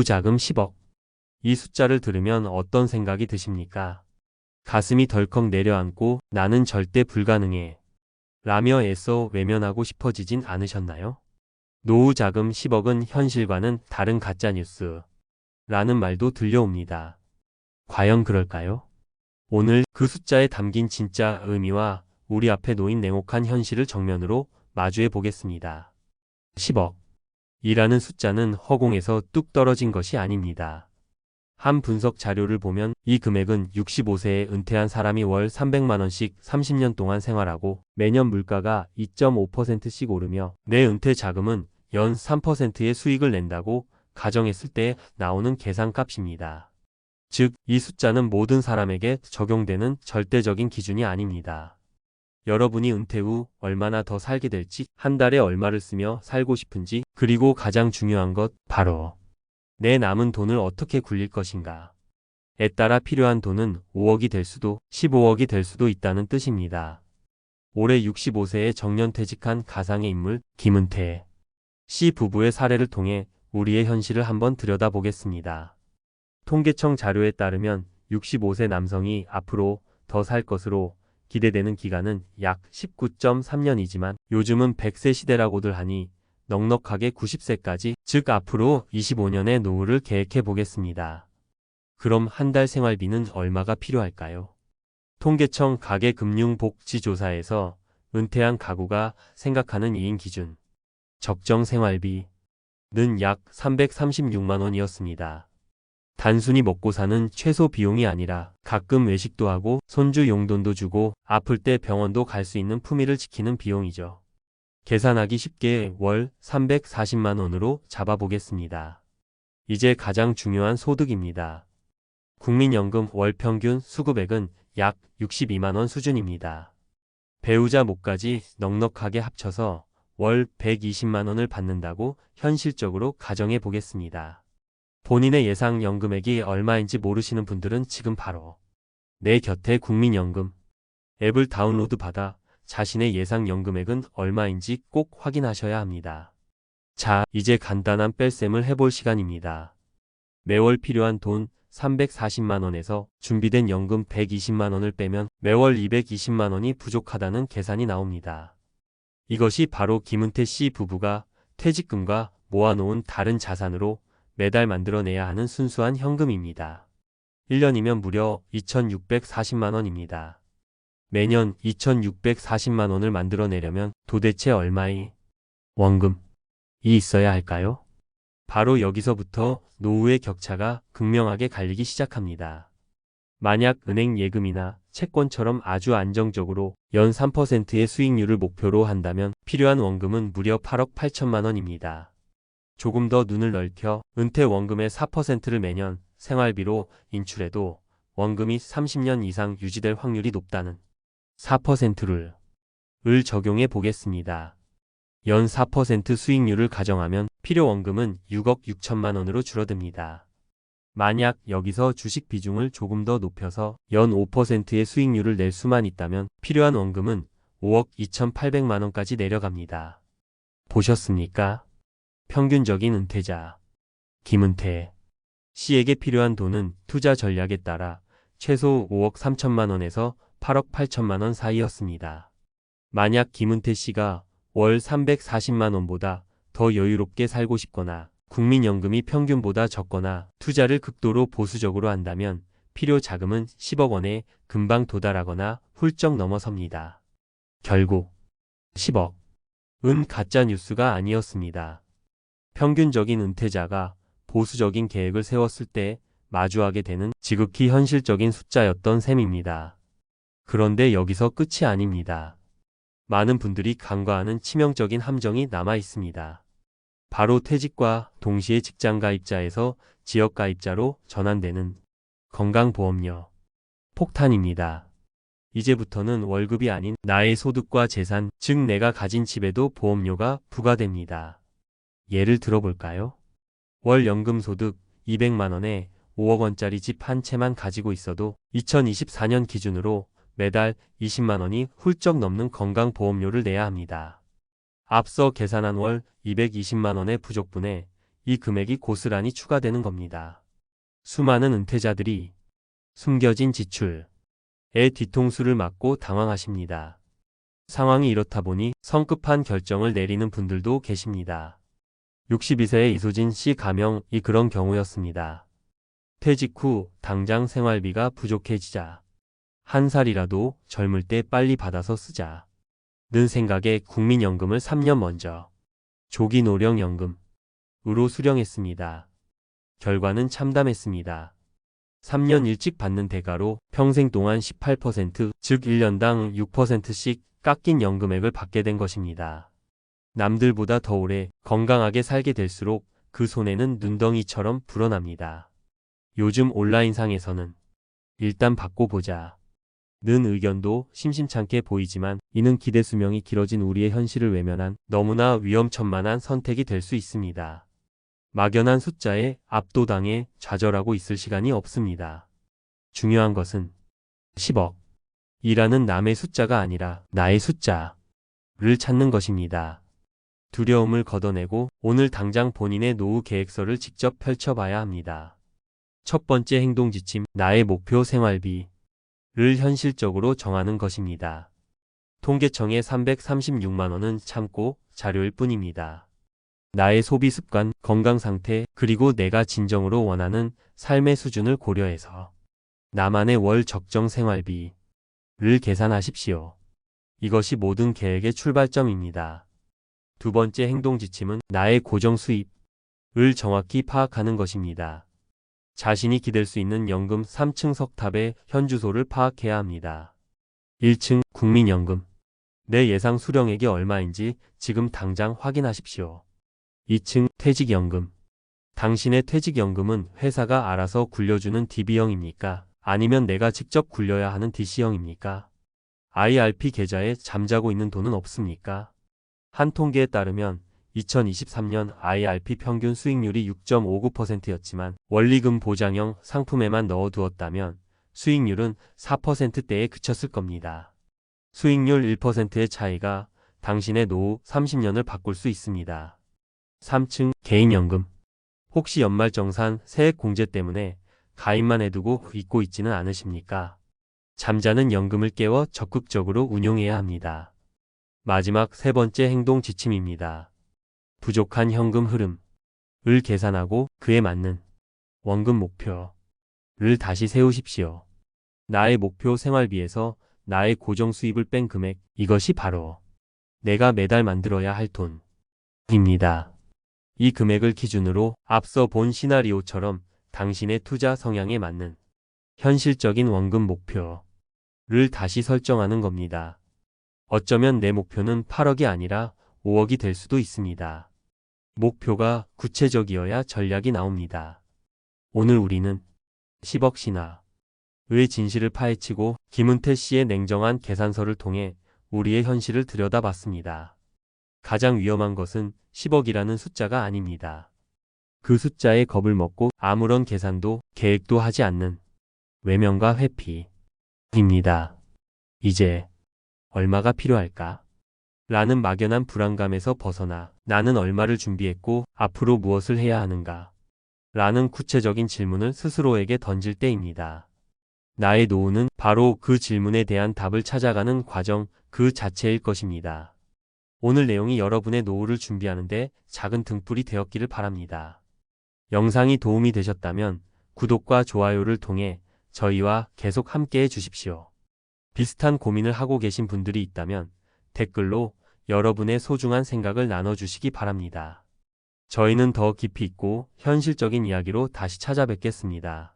노후 자금 10억. 이 숫자를 들으면 어떤 생각이 드십니까? 가슴이 덜컥 내려앉고 나는 절대 불가능해 라며 애써 외면하고 싶어지진 않으셨나요? 노후 자금 10억은 현실과는 다른 가짜뉴스 라는 말도 들려옵니다. 과연 그럴까요? 오늘 그 숫자에 담긴 진짜 의미와 우리 앞에 놓인 냉혹한 현실을 정면으로 마주해 보겠습니다. 10억 이라는 숫자는 허공에서 뚝 떨어진 것이 아닙니다. 한 분석 자료를 보면 이 금액은 65세에 은퇴한 사람이 월 300만 원씩 30년 동안 생활하고 매년 물가가 2.5%씩 오르며 내 은퇴 자금은 연 3%의 수익을 낸다고 가정했을 때 나오는 계산값입니다. 즉, 이 숫자는 모든 사람에게 적용되는 절대적인 기준이 아닙니다. 여러분이 은퇴 후 얼마나 더 살게 될지, 한 달에 얼마를 쓰며 살고 싶은지, 그리고 가장 중요한 것, 바로 내 남은 돈을 어떻게 굴릴 것인가. 에 따라 필요한 돈은 5억이 될 수도 15억이 될 수도 있다는 뜻입니다. 올해 65세에 정년퇴직한 가상의 인물 김은태 씨 부부의 사례를 통해 우리의 현실을 한번 들여다보겠습니다. 통계청 자료에 따르면 65세 남성이 앞으로 더 살 것으로 기대되는 기간은 약 19.3년이지만 요즘은 100세 시대라고들 하니 넉넉하게 90세까지, 즉 앞으로 25년의 노후를 계획해 보겠습니다. 그럼 한 달 생활비는 얼마가 필요할까요? 통계청 가계금융복지조사에서 은퇴한 가구가 생각하는 2인 기준 적정 생활비는 약 336만 원이었습니다. 단순히 먹고 사는 최소 비용이 아니라 가끔 외식도 하고 손주 용돈도 주고 아플 때 병원도 갈 수 있는 품위를 지키는 비용이죠. 계산하기 쉽게 월 340만 원으로 잡아보겠습니다. 이제 가장 중요한 소득입니다. 국민연금 월 평균 수급액은 약 62만 원 수준입니다. 배우자 몫까지 넉넉하게 합쳐서 월 120만 원을 받는다고 현실적으로 가정해 보겠습니다. 본인의 예상 연금액이 얼마인지 모르시는 분들은 지금 바로 내 곁에 국민연금 앱을 다운로드 받아 자신의 예상 연금액은 얼마인지 꼭 확인하셔야 합니다. 자, 이제 간단한 뺄셈을 해볼 시간입니다. 매월 필요한 돈 340만 원에서 준비된 연금 120만 원을 빼면 매월 220만 원이 부족하다는 계산이 나옵니다. 이것이 바로 김은태 씨 부부가 퇴직금과 모아놓은 다른 자산으로 매달 만들어내야 하는 순수한 현금입니다. 1년이면 무려 2,640만 원입니다. 매년 2,640만 원을 만들어내려면 도대체 얼마의 원금이 있어야 할까요? 바로 여기서부터 노후의 격차가 극명하게 갈리기 시작합니다. 만약 은행 예금이나 채권처럼 아주 안정적으로 연 3%의 수익률을 목표로 한다면 필요한 원금은 무려 8억 8천만 원입니다. 조금 더 눈을 넓혀 은퇴 원금의 4%를 매년 생활비로 인출해도 원금이 30년 이상 유지될 확률이 높다는 4%를 적용해 보겠습니다. 연 4% 수익률을 가정하면 필요 원금은 6억 6천만 원으로 줄어듭니다. 만약 여기서 주식 비중을 조금 더 높여서 연 5%의 수익률을 낼 수만 있다면 필요한 원금은 5억 2,800만 원까지 내려갑니다. 보셨습니까? 평균적인 은퇴자 김은태 씨에게 필요한 돈은 투자 전략에 따라 최소 5억 3천만 원에서 8억 8천만 원 사이였습니다. 만약 김은태 씨가 월 340만 원보다 더 여유롭게 살고 싶거나 국민연금이 평균보다 적거나 투자를 극도로 보수적으로 한다면 필요 자금은 10억 원에 금방 도달하거나 훌쩍 넘어섭니다. 결국 10억은 가짜 뉴스가 아니었습니다. 평균적인 은퇴자가 보수적인 계획을 세웠을 때 마주하게 되는 지극히 현실적인 숫자였던 셈입니다. 그런데 여기서 끝이 아닙니다. 많은 분들이 간과하는 치명적인 함정이 남아 있습니다. 바로 퇴직과 동시에 직장가입자에서 지역가입자로 전환되는 건강보험료 폭탄입니다. 이제부터는 월급이 아닌 나의 소득과 재산, 즉 내가 가진 집에도 보험료가 부과됩니다. 예를 들어볼까요? 월 연금소득 200만 원에 5억 원짜리 집 한 채만 가지고 있어도 2024년 기준으로 매달 20만 원이 훌쩍 넘는 건강보험료를 내야 합니다. 앞서 계산한 월 220만 원의 부족분에 이 금액이 고스란히 추가되는 겁니다. 수많은 은퇴자들이 숨겨진 지출에 뒤통수를 맞고 당황하십니다. 상황이 이렇다 보니 성급한 결정을 내리는 분들도 계십니다. 62세의 이소진 씨 가명이 그런 경우였습니다. 퇴직 후 당장 생활비가 부족해지자 한 살이라도 젊을 때 빨리 받아서 쓰자 는 생각에 국민연금을 3년 먼저 조기 노령연금으로 수령했습니다. 결과는 참담했습니다. 3년 일찍 받는 대가로 평생 동안 18%, 즉 1년당 6%씩 깎인 연금액을 받게 된 것입니다. 남들보다 더 오래 건강하게 살게 될수록 그 손해는 눈덩이처럼 불어납니다. 요즘 온라인상에서는 일단 받고 보자 는 의견도 심심찮게 보이지만 이는 기대 수명이 길어진 우리의 현실을 외면한 너무나 위험천만한 선택이 될 수 있습니다. 막연한 숫자에 압도당해 좌절하고 있을 시간이 없습니다. 중요한 것은 10억이라는 남의 숫자가 아니라 나의 숫자를 찾는 것입니다. 두려움을 걷어내고 오늘 당장 본인의 노후 계획서를 직접 펼쳐봐야 합니다. 첫 번째 행동 지침, 나의 목표 생활비를 현실적으로 정하는 것입니다. 통계청의 336만 원은 참고 자료일 뿐입니다. 나의 소비 습관, 건강 상태, 그리고 내가 진정으로 원하는 삶의 수준을 고려해서 나만의 월 적정 생활비를 계산하십시오. 이것이 모든 계획의 출발점입니다. 두 번째 행동 지침은 나의 고정 수입을 정확히 파악하는 것입니다. 자신이 기댈 수 있는 연금 3층 석탑의 현주소를 파악해야 합니다. 1층 국민연금. 내 예상 수령액이 얼마인지 지금 당장 확인하십시오. 2층 퇴직연금. 당신의 퇴직연금은 회사가 알아서 굴려주는 DB형입니까? 아니면 내가 직접 굴려야 하는 DC형입니까? IRP 계좌에 잠자고 있는 돈은 없습니까? 한 통계에 따르면 2023년 IRP 평균 수익률이 6.59%였지만 원리금 보장형 상품에만 넣어두었다면 수익률은 4%대에 그쳤을 겁니다. 수익률 1%의 차이가 당신의 노후 30년을 바꿀 수 있습니다. 3층 개인연금. 혹시 연말정산 세액공제 때문에 가입만 해두고 잊고 있지는 않으십니까? 잠자는 연금을 깨워 적극적으로 운용해야 합니다. 마지막 세 번째 행동 지침입니다. 부족한 현금 흐름을 계산하고 그에 맞는 원금 목표를 다시 세우십시오. 나의 목표 생활비에서 나의 고정 수입을 뺀 금액, 이것이 바로 내가 매달 만들어야 할 돈입니다. 이 금액을 기준으로 앞서 본 시나리오처럼 당신의 투자 성향에 맞는 현실적인 원금 목표를 다시 설정하는 겁니다. 어쩌면 내 목표는 8억이 아니라 5억이 될 수도 있습니다. 목표가 구체적이어야 전략이 나옵니다. 오늘 우리는 10억 신화의 진실을 파헤치고 김은태 씨의 냉정한 계산서를 통해 우리의 현실을 들여다봤습니다. 가장 위험한 것은 10억이라는 숫자가 아닙니다. 그 숫자에 겁을 먹고 아무런 계산도 계획도 하지 않는 외면과 회피입니다. 이제 얼마가 필요할까? 라는 막연한 불안감에서 벗어나 나는 얼마를 준비했고 앞으로 무엇을 해야 하는가? 라는 구체적인 질문을 스스로에게 던질 때입니다. 나의 노후는 바로 그 질문에 대한 답을 찾아가는 과정 그 자체일 것입니다. 오늘 내용이 여러분의 노후를 준비하는데 작은 등불이 되었기를 바랍니다. 영상이 도움이 되셨다면 구독과 좋아요를 통해 저희와 계속 함께해 주십시오. 비슷한 고민을 하고 계신 분들이 있다면 댓글로 여러분의 소중한 생각을 나눠주시기 바랍니다. 저희는 더 깊이 있고 현실적인 이야기로 다시 찾아뵙겠습니다.